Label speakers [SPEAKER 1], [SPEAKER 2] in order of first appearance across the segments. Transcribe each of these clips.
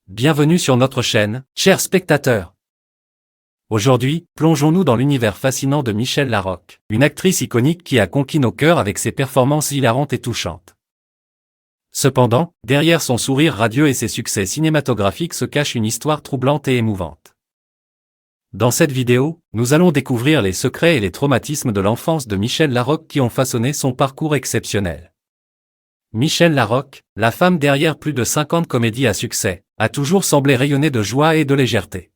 [SPEAKER 1] Bienvenue sur notre chaîne, chers spectateurs. Aujourd'hui, plongeons-nous dans l'univers fascinant de Michèle Larocque, une actrice iconique qui a conquis nos cœurs avec ses performances hilarantes et touchantes. Cependant, derrière son sourire radieux et ses succès cinématographiques se cache une histoire troublante et émouvante. Dans cette vidéo, nous allons découvrir les secrets et les traumatismes de l'enfance de Michèle Larocque qui ont façonné son parcours exceptionnel. Michèle Larocque, la femme derrière plus de 50 comédies à succès, a toujours semblé rayonner de joie et de légèreté.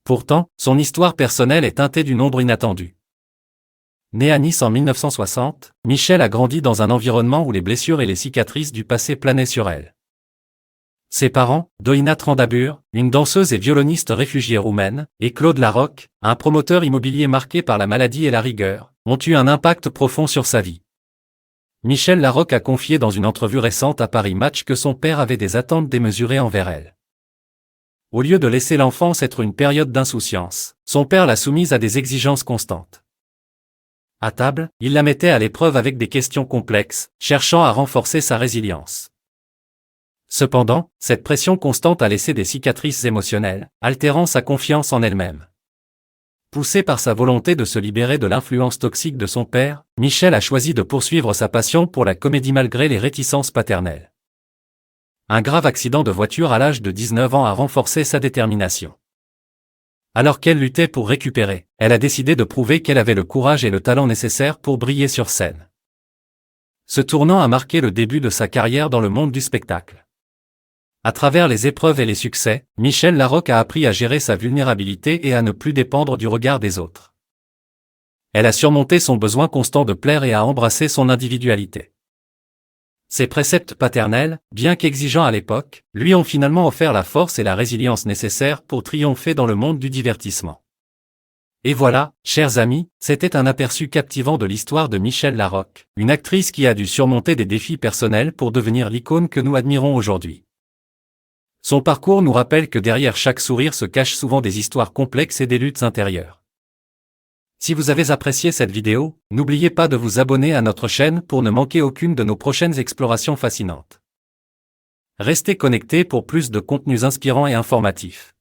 [SPEAKER 1] Pourtant, son histoire personnelle est teintée d'une ombre inattendue. Née à Nice en 1960, Michèle a grandi dans un environnement où les blessures et les cicatrices du passé planaient sur elle. Ses parents, Doina Trandabur, une danseuse et violoniste réfugiée roumaine, et Claude Larocque, un promoteur immobilier marqué par la maladie et la rigueur, ont eu un impact profond sur sa vie. Michèle Larocque a confié dans une entrevue récente à Paris Match que son père avait des attentes démesurées envers elle. Au lieu de laisser l'enfance être une période d'insouciance, son père l'a soumise à des exigences constantes. À table, il la mettait à l'épreuve avec des questions complexes, cherchant à renforcer sa résilience. Cependant, cette pression constante a laissé des cicatrices émotionnelles, altérant sa confiance en elle-même. Poussée par sa volonté de se libérer de l'influence toxique de son père, Michèle a choisi de poursuivre sa passion pour la comédie malgré les réticences paternelles. Un grave accident de voiture à l'âge de 19 ans a renforcé sa détermination. Alors qu'elle luttait pour récupérer, elle a décidé de prouver qu'elle avait le courage et le talent nécessaires pour briller sur scène. Ce tournant a marqué le début de sa carrière dans le monde du spectacle. À travers les épreuves et les succès, Michèle Larocque a appris à gérer sa vulnérabilité et à ne plus dépendre du regard des autres. Elle a surmonté son besoin constant de plaire et a embrassé son individualité. Ses préceptes paternels, bien qu'exigeants à l'époque, lui ont finalement offert la force et la résilience nécessaires pour triompher dans le monde du divertissement. Et voilà, chers amis, c'était un aperçu captivant de l'histoire de Michèle Larocque, une actrice qui a dû surmonter des défis personnels pour devenir l'icône que nous admirons aujourd'hui. Son parcours nous rappelle que derrière chaque sourire se cachent souvent des histoires complexes et des luttes intérieures. Si vous avez apprécié cette vidéo, n'oubliez pas de vous abonner à notre chaîne pour ne manquer aucune de nos prochaines explorations fascinantes. Restez connectés pour plus de contenus inspirants et informatifs.